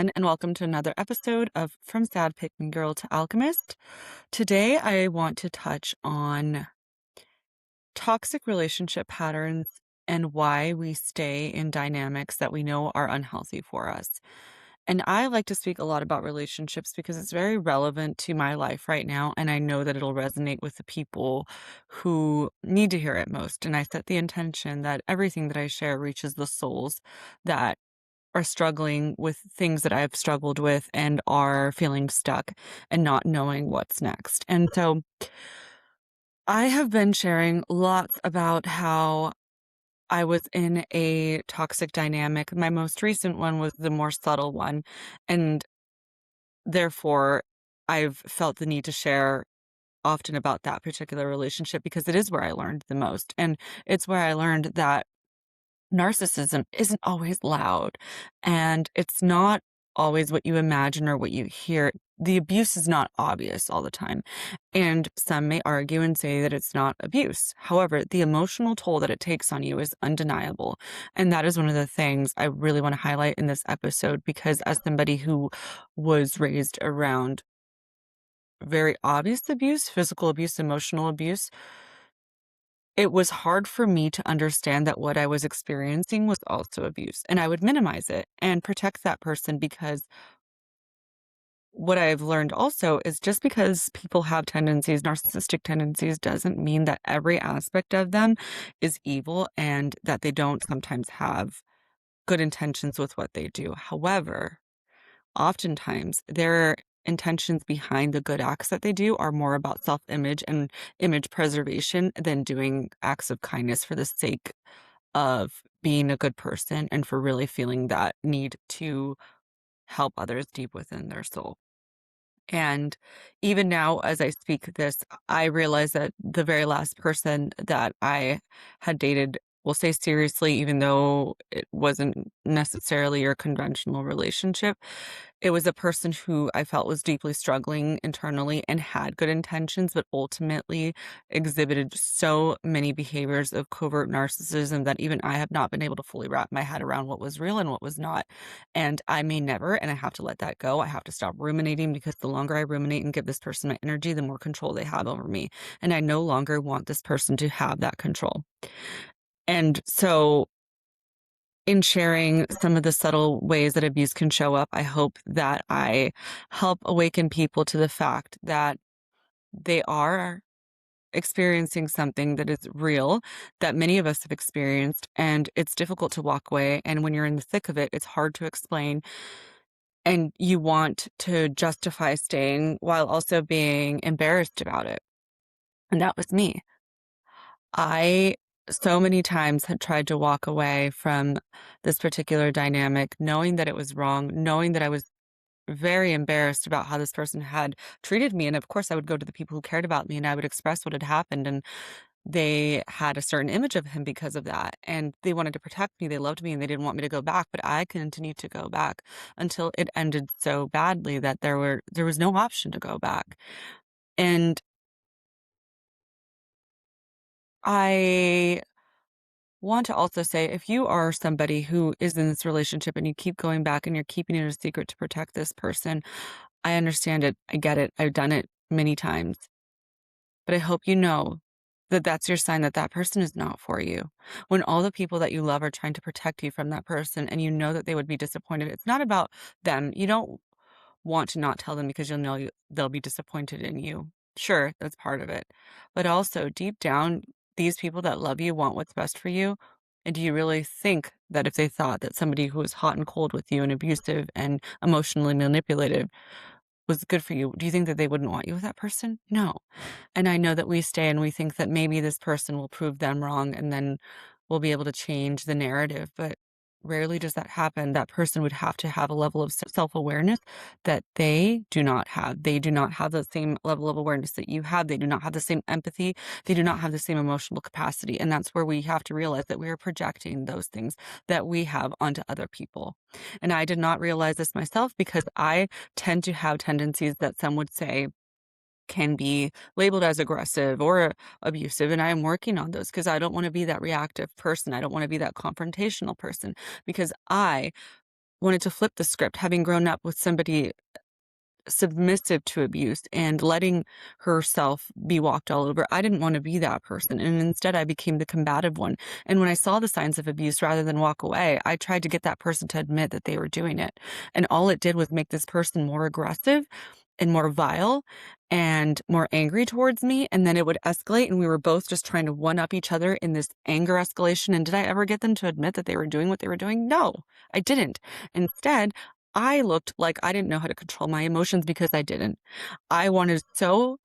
everyone, and welcome to another episode of From Sad Picking Girl to Alchemist. Today, I want to touch on toxic relationship patterns and why we stay in dynamics that we know are unhealthy for us. And I like to speak a lot about relationships because it's very relevant to my life right now, and I know that it'll resonate with the people who need to hear it most. And I set the intention that everything that I share reaches the souls that are struggling with things that I've struggled with and are feeling stuck and not knowing what's next. And so I have been sharing lots about how I was in a toxic dynamic. My most recent one was the more subtle one. And therefore, I've felt the need to share often about that particular relationship because it is where I learned the most. And it's where I learned that narcissism isn't always loud, and it's not always what you imagine or what you hear. The abuse is not obvious all the time, and some may argue and say that it's not abuse. However, the emotional toll that it takes on you is undeniable, and that is one of the things I really want to highlight in this episode because as somebody who was raised around very obvious abuse, physical abuse, emotional abuse, it was hard for me to understand that what I was experiencing was also abuse, and I would minimize it and protect that person because what I've learned also is just because people have tendencies, narcissistic tendencies, doesn't mean that every aspect of them is evil and that they don't sometimes have good intentions with what they do. However, oftentimes their intentions behind the good acts that they do are more about self-image and image preservation than doing acts of kindness for the sake of being a good person and for really feeling that need to help others deep within their soul. And even now, as I speak this, I realize that the very last person that I had dated, will say seriously, even though it wasn't necessarily your conventional relationship, it was a person who I felt was deeply struggling internally and had good intentions, but ultimately exhibited so many behaviors of covert narcissism that even I have not been able to fully wrap my head around what was real and what was not. And I may never, and I have to let that go. I have to stop ruminating because the longer I ruminate and give this person my energy, the more control they have over me. And I no longer want this person to have that control. And so in sharing some of the subtle ways that abuse can show up, I hope that I help awaken people to the fact that they are experiencing something that is real, that many of us have experienced, and it's difficult to walk away. And when you're in the thick of it, it's hard to explain. And you want to justify staying while also being embarrassed about it. And that was me. I so many times had tried to walk away from this particular dynamic, knowing that it was wrong, knowing that I was very embarrassed about how this person had treated me. And of course, I would go to the people who cared about me and I would express what had happened. And they had a certain image of him because of that. And they wanted to protect me. They loved me and they didn't want me to go back. But I continued to go back until it ended so badly that there was no option to go back. And I want to also say, if you are somebody who is in this relationship and you keep going back and you're keeping it a secret to protect this person, I understand it. I get it. I've done it many times. But I hope you know that that's your sign that that person is not for you. When all the people that you love are trying to protect you from that person and you know that they would be disappointed, it's not about them. You don't want to not tell them because you'll know they'll be disappointed in you. Sure, that's part of it. But also, deep down, these people that love you want what's best for you. And do you really think that if they thought that somebody who was hot and cold with you and abusive and emotionally manipulative was good for you, do you think that they wouldn't want you with that person? No. And I know that we stay and we think that maybe this person will prove them wrong and then we'll be able to change the narrative, but rarely does that happen. That person would have to have a level of self-awareness that they do not have. They do not have the same level of awareness that you have. They do not have the same empathy. They do not have the same emotional capacity. And that's where we have to realize that we are projecting those things that we have onto other people. And I did not realize this myself because I tend to have tendencies that some would say can be labeled as aggressive or abusive. And I am working on those because I don't want to be that reactive person. I don't want to be that confrontational person because I wanted to flip the script, having grown up with somebody submissive to abuse and letting herself be walked all over. I didn't want to be that person. And instead, I became the combative one. And when I saw the signs of abuse, rather than walk away, I tried to get that person to admit that they were doing it. And all it did was make this person more aggressive and more vile and more angry towards me. And then it would escalate. And we were both just trying to one up each other in this anger escalation. And did I ever get them to admit that they were doing what they were doing? No, I didn't. Instead, I looked like I didn't know how to control my emotions because I didn't. I wanted so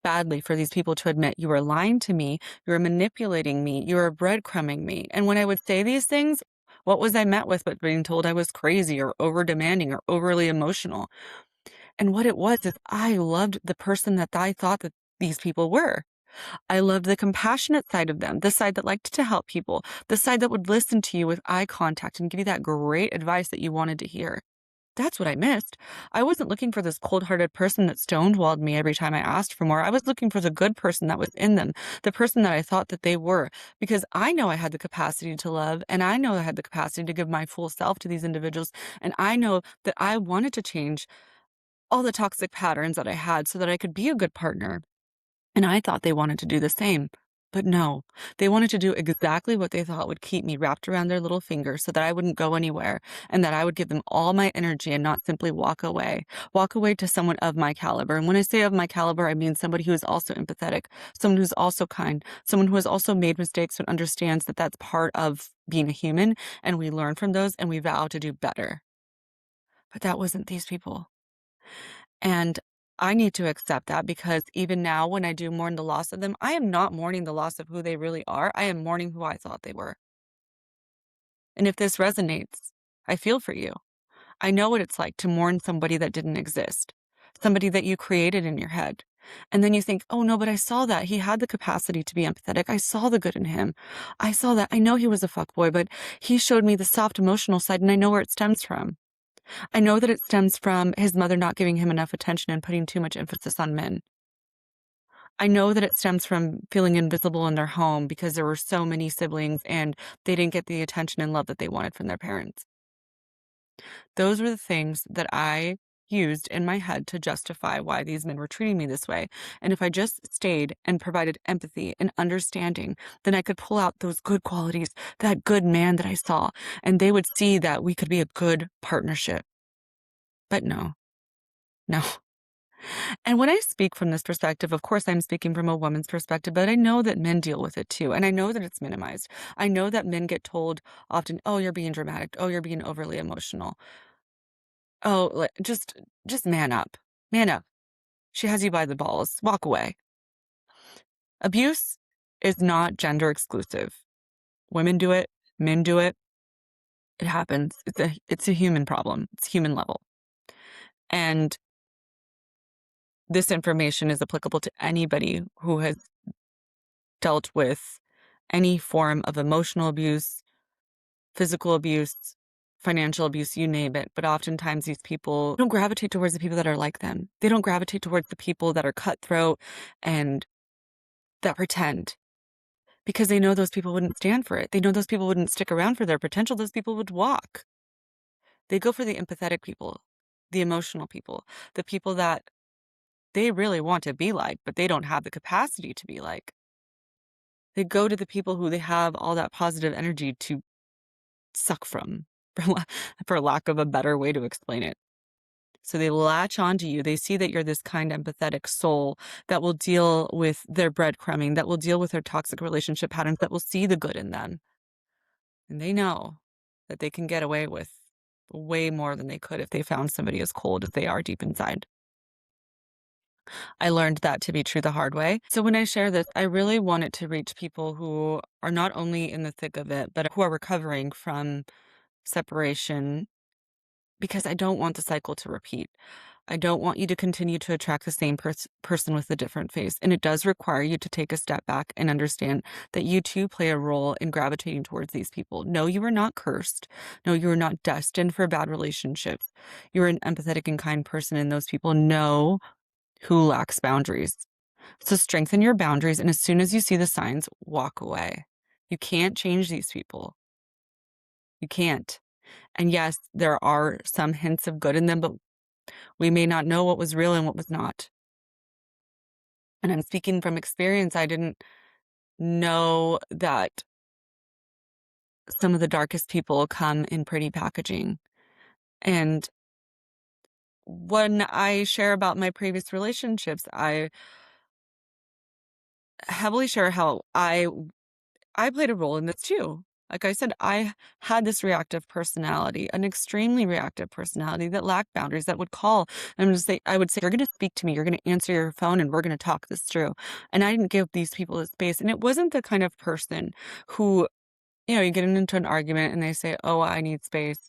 badly for these people to admit, you were lying to me, you were manipulating me, you were breadcrumbing me. And when I would say these things, what was I met with but being told I was crazy or over demanding or overly emotional? And what it was is I loved the person that I thought that these people were. I loved the compassionate side of them, the side that liked to help people, the side that would listen to you with eye contact and give you that great advice that you wanted to hear. That's what I missed. I wasn't looking for this cold-hearted person that stonewalled me every time I asked for more. I was looking for the good person that was in them, the person that I thought that they were, because I know I had the capacity to love, and I know I had the capacity to give my full self to these individuals, and I know that I wanted to change all the toxic patterns that I had so that I could be a good partner. And I thought they wanted to do the same. But no, they wanted to do exactly what they thought would keep me wrapped around their little finger so that I wouldn't go anywhere and that I would give them all my energy and not simply walk away to someone of my caliber. And when I say of my caliber, I mean somebody who is also empathetic, someone who's also kind, someone who has also made mistakes but understands that that's part of being a human and we learn from those and we vow to do better. But that wasn't these people. And I need to accept that because even now, when I do mourn the loss of them, I am not mourning the loss of who they really are. I am mourning who I thought they were. And if this resonates, I feel for you. I know what it's like to mourn somebody that didn't exist, somebody that you created in your head. And then you think, oh no, but I saw that. He had the capacity to be empathetic. I saw the good in him. I saw that. I know he was a fuckboy, but he showed me the soft emotional side and I know where it stems from. I know that it stems from his mother not giving him enough attention and putting too much emphasis on men. I know that it stems from feeling invisible in their home because there were so many siblings and they didn't get the attention and love that they wanted from their parents. Those were the things that I used in my head to justify why these men were treating me this way. And if I just stayed and provided empathy and understanding, then I could pull out those good qualities, that good man that I saw, and they would see that we could be a good partnership. But no, no. And when I speak from this perspective, of course, I'm speaking from a woman's perspective, but I know that men deal with it too. And I know that it's minimized. I know that men get told often, oh, you're being dramatic. Oh, you're being overly emotional. Oh, just man up. Man up. She has you by the balls. Walk away. Abuse is not gender exclusive. Women do it. Men do it. It happens. It's a human problem. It's human level. And this information is applicable to anybody who has dealt with any form of emotional abuse, physical abuse, financial abuse, you name it. But oftentimes these people don't gravitate towards the people that are like them. They don't gravitate towards the people that are cutthroat and that pretend because they know those people wouldn't stand for it. They know those people wouldn't stick around for their potential. Those people would walk. They go for the empathetic people, the emotional people, the people that they really want to be like, but they don't have the capacity to be like. They go to the people who they have all that positive energy to suck from, for lack of a better way to explain it. So they latch onto you. They see that you're this kind, empathetic soul that will deal with their breadcrumbing, that will deal with their toxic relationship patterns, that will see the good in them. And they know that they can get away with way more than they could if they found somebody as cold as they are deep inside. I learned that to be true the hard way. So when I share this, I really want it to reach people who are not only in the thick of it, but who are recovering from separation because I don't want the cycle to repeat. I don't want you to continue to attract the same person with a different face. And it does require you to take a step back and understand that you too play a role in gravitating towards these people. No, you are not cursed. No, you are not destined for bad relationships. You're an empathetic and kind person, and those people know who lacks boundaries. So strengthen your boundaries, and as soon as you see the signs, walk away. You can't change these people. You can't. And yes, there are some hints of good in them, but we may not know what was real and what was not. And I'm speaking from experience. I didn't know that some of the darkest people come in pretty packaging. And when I share about my previous relationships, I heavily share how I played a role in this too. Like I said, I had this reactive personality, an extremely reactive personality that lacked boundaries, that would call and just say, I would say, "You're going to speak to me. You're going to answer your phone and we're going to talk this through." And I didn't give these people the space. And it wasn't the kind of person who, you get into an argument and they say, "Oh, I need space."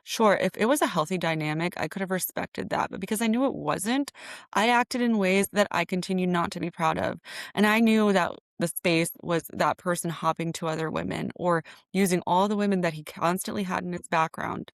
Sure, if it was a healthy dynamic, I could have respected that. But because I knew it wasn't, I acted in ways that I continued not to be proud of. And I knew that the space was that person hopping to other women or using all the women that he constantly had in his background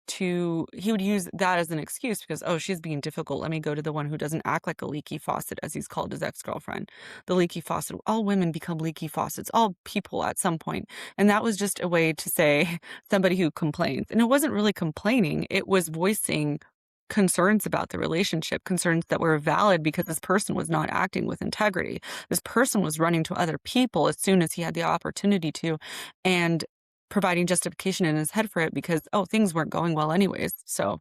he would use that as an excuse because, "Oh, she's being difficult. Let me go to the one who doesn't act like a leaky faucet," as he's called his ex-girlfriend. The leaky faucet. All women become leaky faucets, all people at some point. And that was just a way to say somebody who complains. And it wasn't really complaining, it was voicing concerns about the relationship, concerns that were valid because this person was not acting with integrity. This person was running to other people as soon as he had the opportunity to, and providing justification in his head for it because, "Oh, things weren't going well anyways, so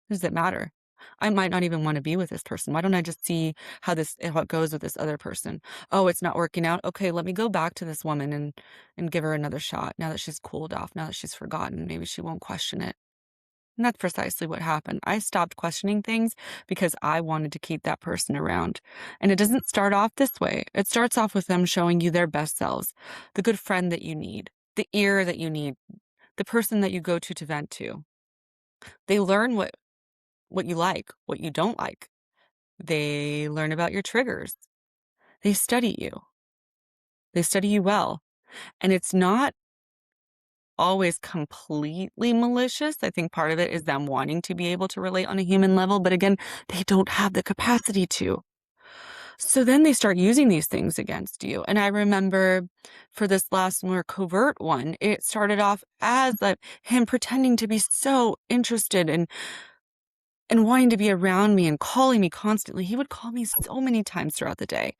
does it matter? I might not even wanna be with this person. Why don't I just see how it goes with this other person? Oh, it's not working out? Okay, let me go back to this woman and give her another shot now that she's cooled off, now that she's forgotten, maybe she won't question it." And that's precisely what happened. I stopped questioning things because I wanted to keep that person around. And it doesn't start off this way. It starts off with them showing you their best selves, the good friend that you need, the ear that you need, the person that you go to vent to. They learn what you like, what you don't like. They learn about your triggers. They study you. They study you well. And it's not always completely malicious. I think part of it is them wanting to be able to relate on a human level, but again, they don't have the capacity to. So then they start using these things against you. And I remember for this last more covert one, it started off as him pretending to be so interested and wanting to be around me and calling me constantly. He would call me so many times throughout the day.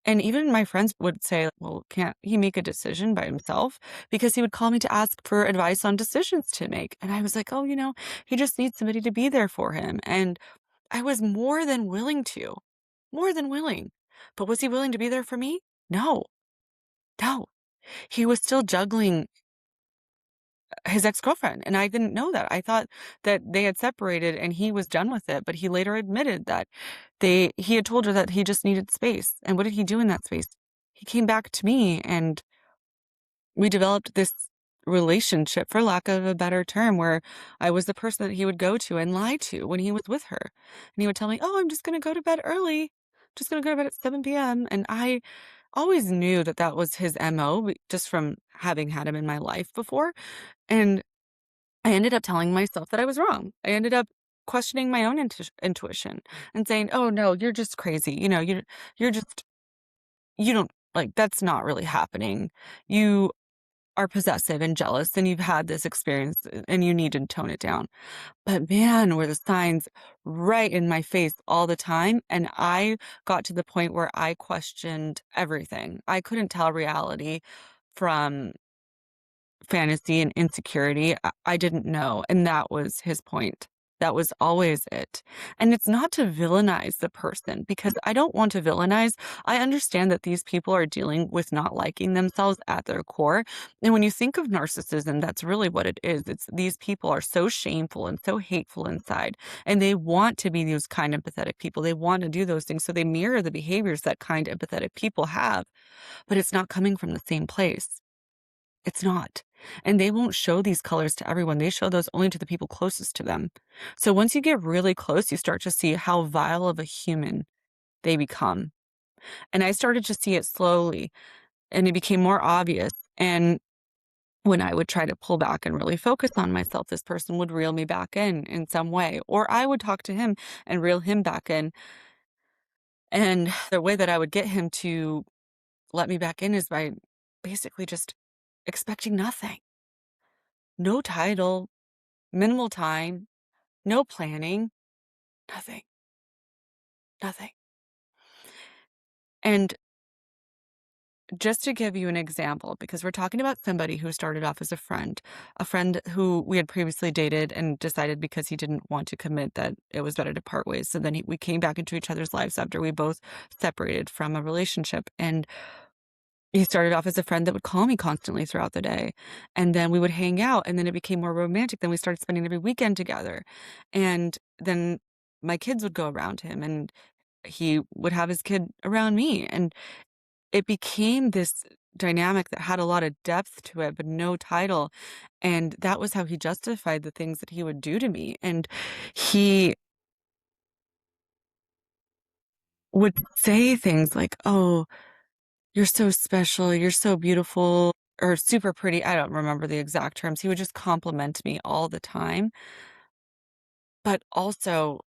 And even my friends would say, "Well, can't he make a decision by himself?" Because he would call me to ask for advice on decisions to make. And I was like, "Oh, he just needs somebody to be there for him." And I was more than willing to, more than willing. But was he willing to be there for me? No, no. He was still juggling his ex-girlfriend, and I didn't know that. I thought that they had separated and he was done with it, but he later admitted that he had told her that he just needed space. And what did he do in that space? He came back to me and we developed this relationship, for lack of a better term, where I was the person that he would go to and lie to when he was with her. And he would tell me, "Oh, I'm just gonna go to bed early. Just gonna go to bed at 7 p.m." And I always knew that that was his MO just from having had him in my life before. And I ended up telling myself that I was wrong. I ended up questioning my own intuition and saying, "Oh no, you're just crazy. You're just you don't like that's not really happening. You are possessive and jealous and you've had this experience and you need to tone it down." But man, were the signs right in my face all the time. And I got to the point where I questioned everything. I couldn't tell reality from fantasy and insecurity. I didn't know. And that was his point. That was always it. And it's not to villainize the person because I don't want to villainize. I understand that these people are dealing with not liking themselves at their core. And when you think of narcissism, that's really what it is. It's these people are so shameful and so hateful inside, and they want to be those kind, empathetic people. They want to do those things. So they mirror the behaviors that kind, empathetic people have, but it's not coming from the same place. It's not. And they won't show these colors to everyone. They show those only to the people closest to them. So once you get really close, you start to see how vile of a human they become. And I started to see it slowly, and it became more obvious. And when I would try to pull back and really focus on myself, this person would reel me back in some way, or I would talk to him and reel him back in. And the way that I would get him to let me back in is by basically just expecting nothing. No title, minimal time, no planning, nothing, nothing. And just to give you an example, because we're talking about somebody who started off as a friend who we had previously dated and decided because he didn't want to commit that it was better to part ways. So then we came back into each other's lives after we both separated from a relationship. And he started off as a friend that would call me constantly throughout the day. And then we would hang out, and then it became more romantic. Then we started spending every weekend together. And then my kids would go around him, and he would have his kid around me. And it became this dynamic that had a lot of depth to it, but no title. And that was how he justified the things that he would do to me. And he would say things like, "Oh, you're so special, you're so beautiful," or "super pretty." I don't remember the exact terms. He would just compliment me all the time, but also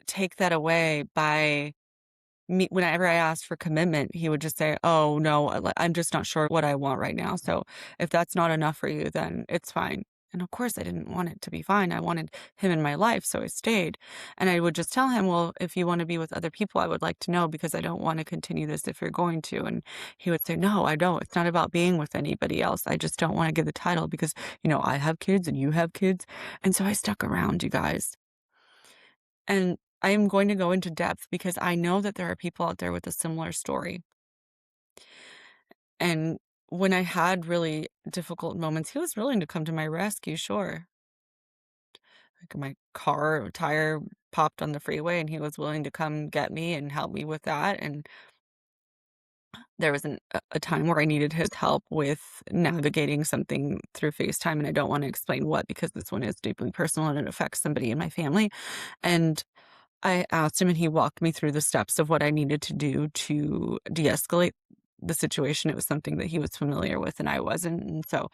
take that away by me whenever I asked for commitment, he would just say, "Oh, no, I'm just not sure what I want right now. So if that's not enough for you, then it's fine." And of course, I didn't want it to be fine. I wanted him in my life, so I stayed. And I would just tell him, "Well, if you want to be with other people, I would like to know because I don't want to continue this if you're going to." And he would say, "No, I don't. It's not about being with anybody else. I just don't want to give the title because, I have kids and you have kids." And so I stuck around, you guys. And I am going to go into depth because I know that there are people out there with a similar story. And when I had really difficult moments, he was willing to come to my rescue, sure. Like my car tire popped on the freeway and he was willing to come get me and help me with that. And there was a time where I needed his help with navigating something through FaceTime. And I don't want to explain what because this one is deeply personal and it affects somebody in my family. And I asked him and he walked me through the steps of what I needed to do to de-escalate the situation. It was something that he was familiar with and I wasn't. And so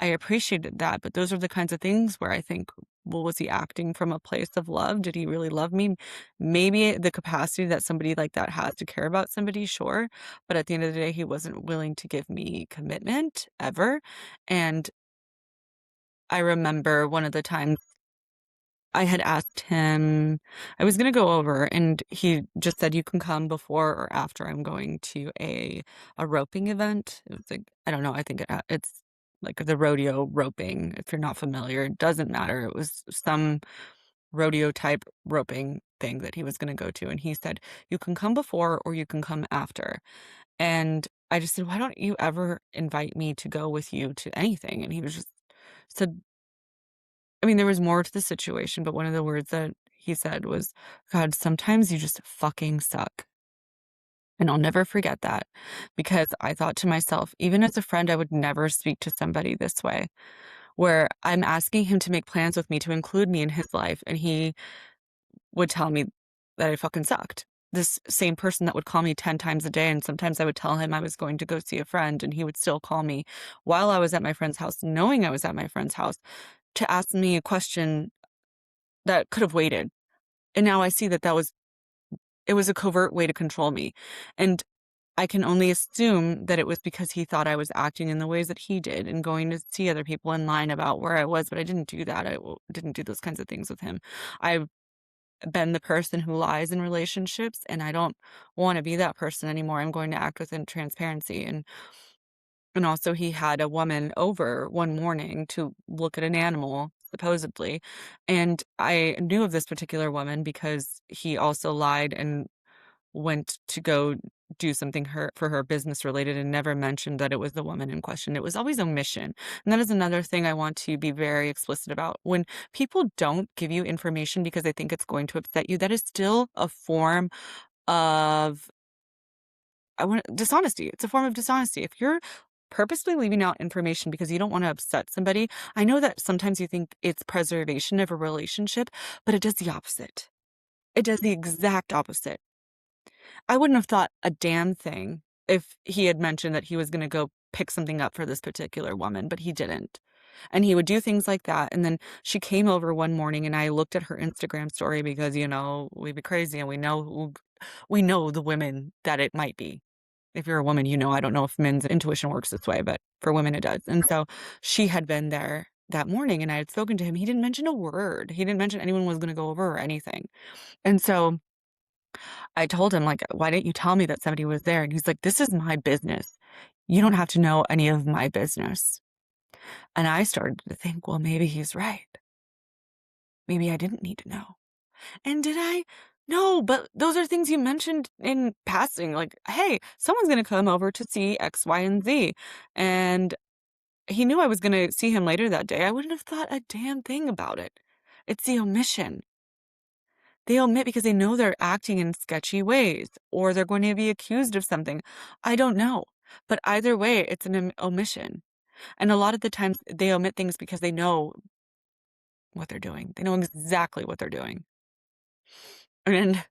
I appreciated that. But those are the kinds of things where I think, well, was he acting from a place of love? Did he really love me? Maybe the capacity that somebody like that has to care about somebody, sure. But at the end of the day, he wasn't willing to give me commitment ever. And I remember one of the times I had asked him I was gonna go over, and he just said, "You can come before or after I'm going to a roping event." It was like I don't know, I think it's like the rodeo roping, if you're not familiar, it doesn't matter. It was some rodeo type roping thing that he was gonna go to, and he said, "You can come before or you can come after." And I just said, "Why don't you ever invite me to go with you to anything?" And he was just said I mean, there was more to the situation, but one of the words that he said was, "God, sometimes you just fucking suck." And I'll never forget that because I thought to myself, even as a friend, I would never speak to somebody this way, where I'm asking him to make plans with me to include me in his life, and he would tell me that I fucking sucked. This same person that would call me 10 times a day, and sometimes I would tell him I was going to go see a friend, and he would still call me while I was at my friend's house, knowing I was at my friend's house, to ask me a question that could have waited. And now I see that it was a covert way to control me. And I can only assume that it was because he thought I was acting in the ways that he did and going to see other people in line about where I was, but I didn't do that. Didn't do those kinds of things with him. I've been the person who lies in relationships, and I don't want to be that person anymore. I'm going to act within transparency. And also he had a woman over one morning to look at an animal, supposedly, and I knew of this particular woman because he also lied and went to go do something for her business related and never mentioned that it was the woman in question. It was always omission. And that is another thing I want to be very explicit about. When people don't give you information because they think it's going to upset you, that is still a form of dishonesty. It's a form of dishonesty. If you're purposely leaving out information because you don't want to upset somebody, I know that sometimes you think it's preservation of a relationship, but it does the opposite. It does the exact opposite. I wouldn't have thought a damn thing if he had mentioned that he was going to go pick something up for this particular woman, but he didn't. And he would do things like that. And then she came over one morning and I looked at her Instagram story because, we'd be crazy and we know the women that it might be. If you're a woman, I don't know if men's intuition works this way, but for women it does. And so she had been there that morning and I had spoken to him, he didn't mention a word. He didn't mention anyone was gonna go over or anything. And so I told him, like, "Why didn't you tell me that somebody was there?" And he's like, "This is my business. You don't have to know any of my business." And I started to think, well, maybe he's right. Maybe I didn't need to know. And did I? No, but those are things you mentioned in passing, like, "Hey, someone's gonna come over to see X, Y, and Z." And he knew I was gonna see him later that day. I wouldn't have thought a damn thing about it. It's the omission. They omit because they know they're acting in sketchy ways or they're going to be accused of something. I don't know. But either way, it's an omission. And a lot of the times they omit things because they know what they're doing. They know exactly what they're doing. And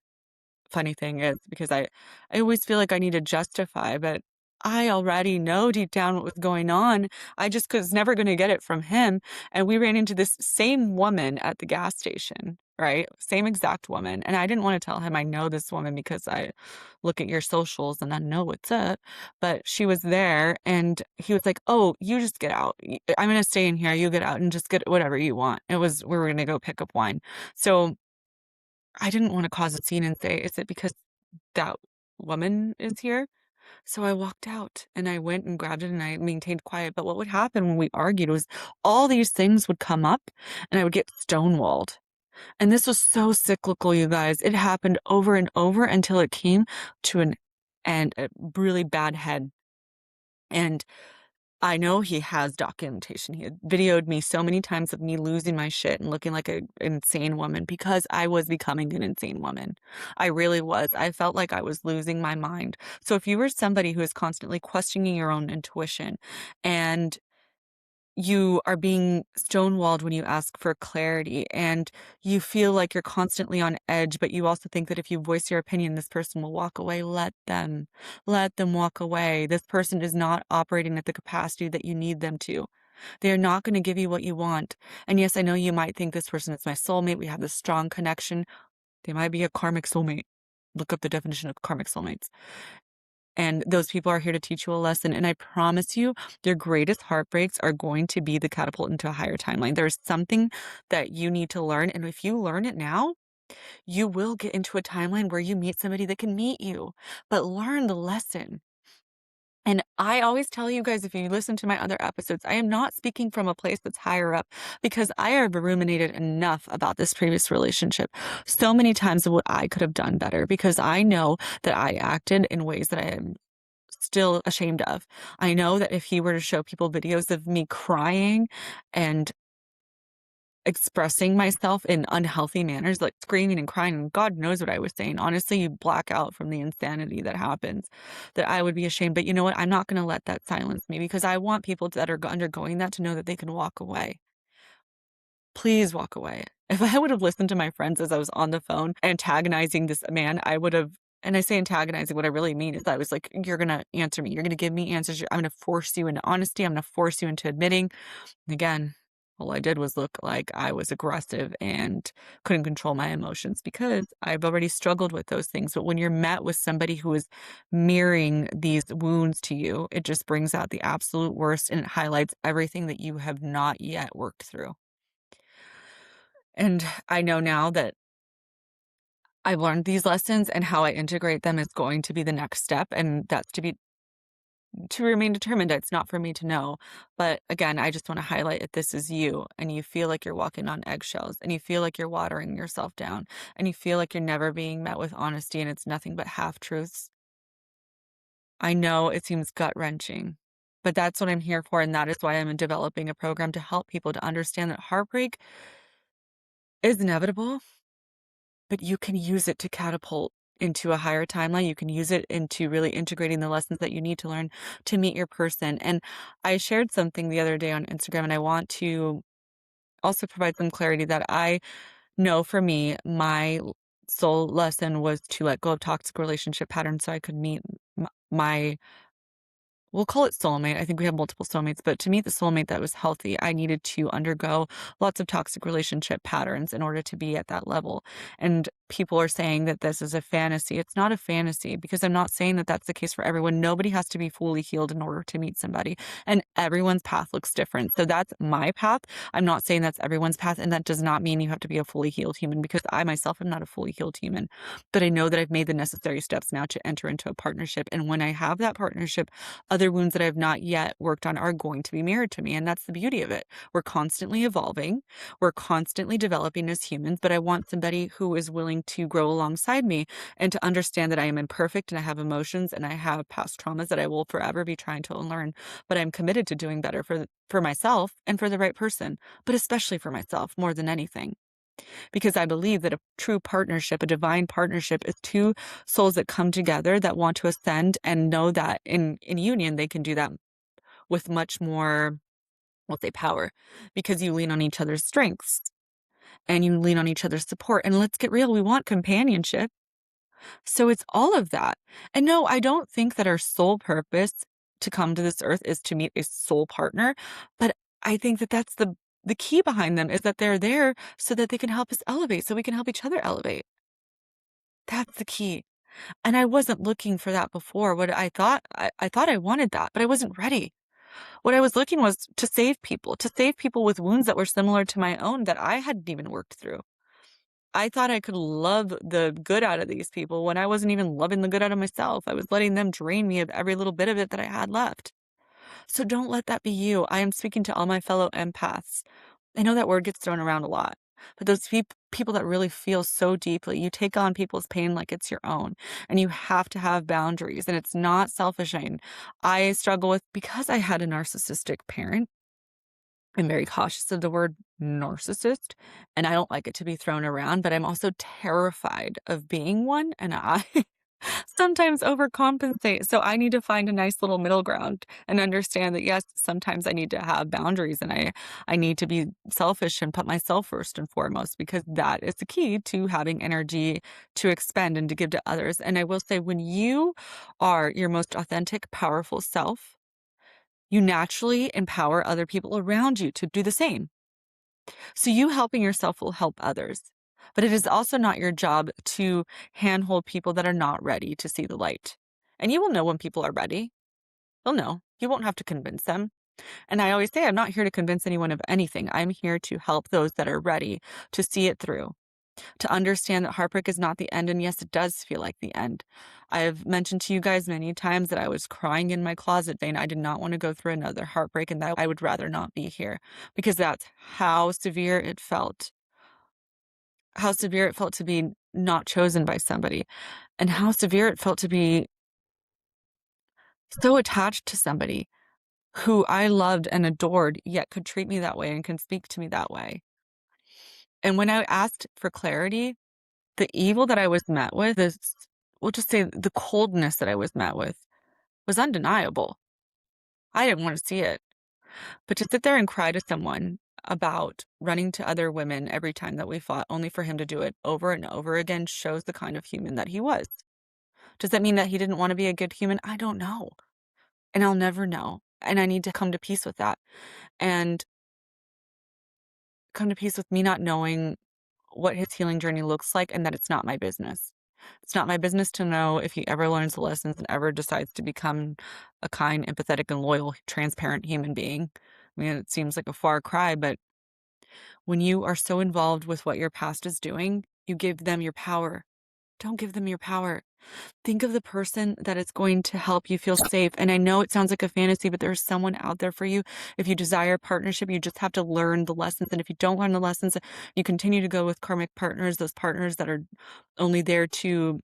funny thing is because I always feel like I need to justify, but I already know deep down what was going on. I just was never gonna get it from him, and we ran into this same woman at the gas station, right? Same exact woman, and I didn't wanna tell him I know this woman because I look at your socials and I know what's up, but she was there, and he was like, "Oh, you just get out. I'm gonna stay in here, you get out and just get whatever you want." We were gonna go pick up wine. So I didn't wanna cause a scene and say, "Is it because that woman is here?" So I walked out and I went and grabbed it and I maintained quiet, but what would happen when we argued was all these things would come up and I would get stonewalled. And this was so cyclical, you guys. It happened over and over until it came to a really bad head. And I know he has documentation. He had videoed me so many times of me losing my shit and looking like an insane woman because I was becoming an insane woman. I really was. I felt like I was losing my mind. So if you were somebody who is constantly questioning your own intuition and you are being stonewalled when you ask for clarity and you feel like you're constantly on edge, but you also think that if you voice your opinion, this person will walk away. Let them walk away. This person is not operating at the capacity that you need them to. They're not going to give you what you want. And yes, I know you might think this person is my soulmate. We have this strong connection. They might be a karmic soulmate. Look up the definition of karmic soulmates. And those people are here to teach you a lesson. And I promise you, your greatest heartbreaks are going to be the catapult into a higher timeline. There's something that you need to learn. And if you learn it now, you will get into a timeline where you meet somebody that can meet you. But learn the lesson. And I always tell you guys, if you listen to my other episodes, I am not speaking from a place that's higher up because I have ruminated enough about this previous relationship so many times of what I could have done better because I know that I acted in ways that I am still ashamed of. I know that if he were to show people videos of me crying and expressing myself in unhealthy manners, like screaming and crying, and God knows what I was saying. Honestly, you black out from the insanity that happens, that I would be ashamed. But you know what? I'm not going to let that silence me because I want people that are undergoing that to know that they can walk away. Please walk away. If I would have listened to my friends as I was on the phone antagonizing this man, I would have, and I say antagonizing, what I really mean is I was like, you're going to answer me. You're going to give me answers. I'm going to force you into honesty. I'm going to force you into admitting. And again, all I did was look like I was aggressive and couldn't control my emotions because I've already struggled with those things. But when you're met with somebody who is mirroring these wounds to you, it just brings out the absolute worst and it highlights everything that you have not yet worked through. And I know now that I've learned these lessons and how I integrate them is going to be the next step, and that's to remain determined. It's not for me to know. But again, I just want to highlight that this is you and you feel like you're walking on eggshells and you feel like you're watering yourself down and you feel like you're never being met with honesty and it's nothing but half truths. I know it seems gut-wrenching, but that's what I'm here for, and that is why I'm developing a program to help people to understand that heartbreak is inevitable. But you can use it to catapult into a higher timeline. You can use it into really integrating the lessons that you need to learn to meet your person. And I shared something the other day on Instagram, and I want to also provide some clarity that I know for me, my soul lesson was to let go of toxic relationship patterns so I could meet my we'll call it soulmate. I think we have multiple soulmates, but to meet the soulmate that was healthy, I needed to undergo lots of toxic relationship patterns in order to be at that level. And people are saying that this is a fantasy. It's not a fantasy because I'm not saying that that's the case for everyone. Nobody has to be fully healed in order to meet somebody, and everyone's path looks different. So that's my path. I'm not saying that's everyone's path, and that does not mean you have to be a fully healed human because I myself am not a fully healed human. But I know that I've made the necessary steps now to enter into a partnership. And when I have that partnership, other wounds that I've not yet worked on are going to be mirrored to me. And that's the beauty of it. We're constantly evolving, we're constantly developing as humans, but I want somebody who is willing to grow alongside me and to understand that I am imperfect and I have emotions and I have past traumas that I will forever be trying to unlearn. But I'm committed to doing better for myself and for the right person, but especially for myself more than anything. Because I believe that a true partnership, a divine partnership, is two souls that come together that want to ascend and know that in union they can do that with much more, we'll say, power, because you lean on each other's strengths and you lean on each other's support. And let's get real, we want companionship. So it's all of that. And no, I don't think that our sole purpose to come to this earth is to meet a soul partner, but I think that that's the key behind them is that they're there so that they can help us elevate, so we can help each other elevate. That's the key. And I wasn't looking for that before. What I thought I wanted that, but I wasn't ready. What I was looking was to save people with wounds that were similar to my own that I hadn't even worked through. I thought I could love the good out of these people when I wasn't even loving the good out of myself. I was letting them drain me of every little bit of it that I had left. So don't let that be you. I am speaking to all my fellow empaths. I know that word gets thrown around a lot, but those people that really feel so deeply, you take on people's pain like it's your own, and you have to have boundaries. And it's not selfish. I struggle with because I had a narcissistic parent. I'm very cautious of the word narcissist, and I don't like it to be thrown around, but I'm also terrified of being one, and I sometimes overcompensate. So I need to find a nice little middle ground and understand that yes, sometimes I need to have boundaries and I need to be selfish and put myself first and foremost because that is the key to having energy to expend and to give to others. And I will say when you are your most authentic, powerful self, you naturally empower other people around you to do the same. So you helping yourself will help others. But it is also not your job to handhold people that are not ready to see the light. And you will know when people are ready. They'll know. You won't have to convince them. And I always say, I'm not here to convince anyone of anything. I'm here to help those that are ready to see it through, to understand that heartbreak is not the end. And yes, it does feel like the end. I've mentioned to you guys many times that I was crying in my closet vein. I did not want to go through another heartbreak and that I would rather not be here because that's how severe it felt. How severe it felt to be not chosen by somebody and how severe it felt to be so attached to somebody who I loved and adored, yet could treat me that way and can speak to me that way. And when I asked for clarity, the evil that I was met with is, we'll just say the coldness that I was met with was undeniable. I didn't want to see it. But to sit there and cry to someone about running to other women every time that we fought, only for him to do it over and over again, shows the kind of human that he was. Does that mean that he didn't want to be a good human? I don't know. And I'll never know. And I need to come to peace with that and come to peace with me not knowing what his healing journey looks like and that it's not my business. It's not my business to know if he ever learns the lessons and ever decides to become a kind, empathetic, and loyal, transparent human being. I mean, it seems like a far cry, but when you are so involved with what your past is doing, you give them your power. Don't give them your power. Think of the person that is going to help you feel safe. And I know it sounds like a fantasy, but there's someone out there for you. If you desire partnership, you just have to learn the lessons. And if you don't learn the lessons, you continue to go with karmic partners, those partners that are only there to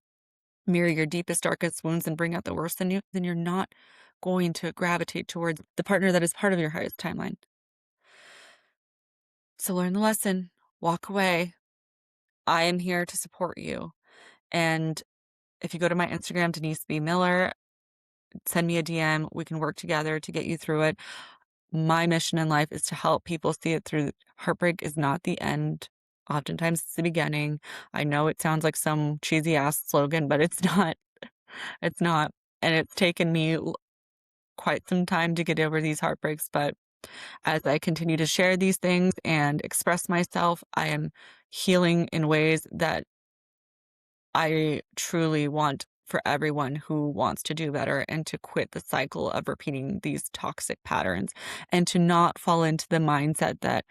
mirror your deepest, darkest wounds and bring out the worst in you, then you're not going to gravitate towards the partner that is part of your highest timeline. So learn the lesson, walk away. I am here to support you. And if you go to my Instagram, Denise B. Miller, send me a DM. We can work together to get you through it. My mission in life is to help people see it through. Heartbreak is not the end. Oftentimes it's the beginning. I know it sounds like some cheesy ass slogan, but it's not. It's not. And it's taken me quite some time to get over these heartbreaks, but as I continue to share these things and express myself, I am healing in ways that I truly want for everyone who wants to do better and to quit the cycle of repeating these toxic patterns and to not fall into the mindset that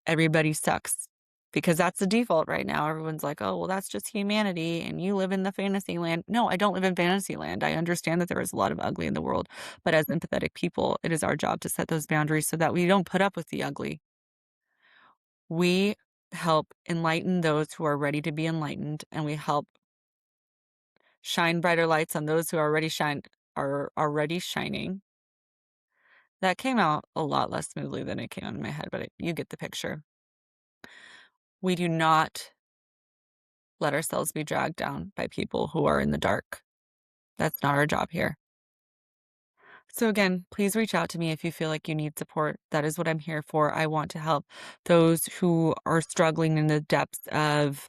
everybody sucks. Because that's the default right now. Everyone's like, oh, well, that's just humanity and you live in the fantasy land. No, I don't live in fantasy land. I understand that there is a lot of ugly in the world, but as empathetic people, it is our job to set those boundaries so that we don't put up with the ugly. We help enlighten those who are ready to be enlightened, and we help shine brighter lights on those who are already shining. That came out a lot less smoothly than it came out in my head, but you get the picture. We do not let ourselves be dragged down by people who are in the dark. That's not our job here. So again, please reach out to me if you feel like you need support. That is what I'm here for. I want to help those who are struggling in the depths of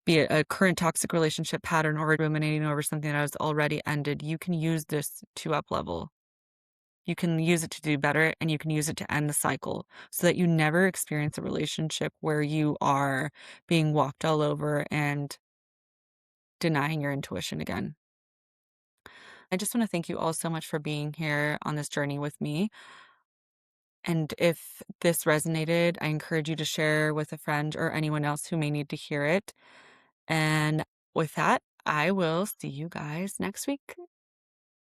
be it a current toxic relationship pattern or ruminating over something that has already ended. You can use this to up level. You can use it to do better and you can use it to end the cycle so that you never experience a relationship where you are being walked all over and denying your intuition again. I just want to thank you all so much for being here on this journey with me. And if this resonated, I encourage you to share with a friend or anyone else who may need to hear it. And with that, I will see you guys next week.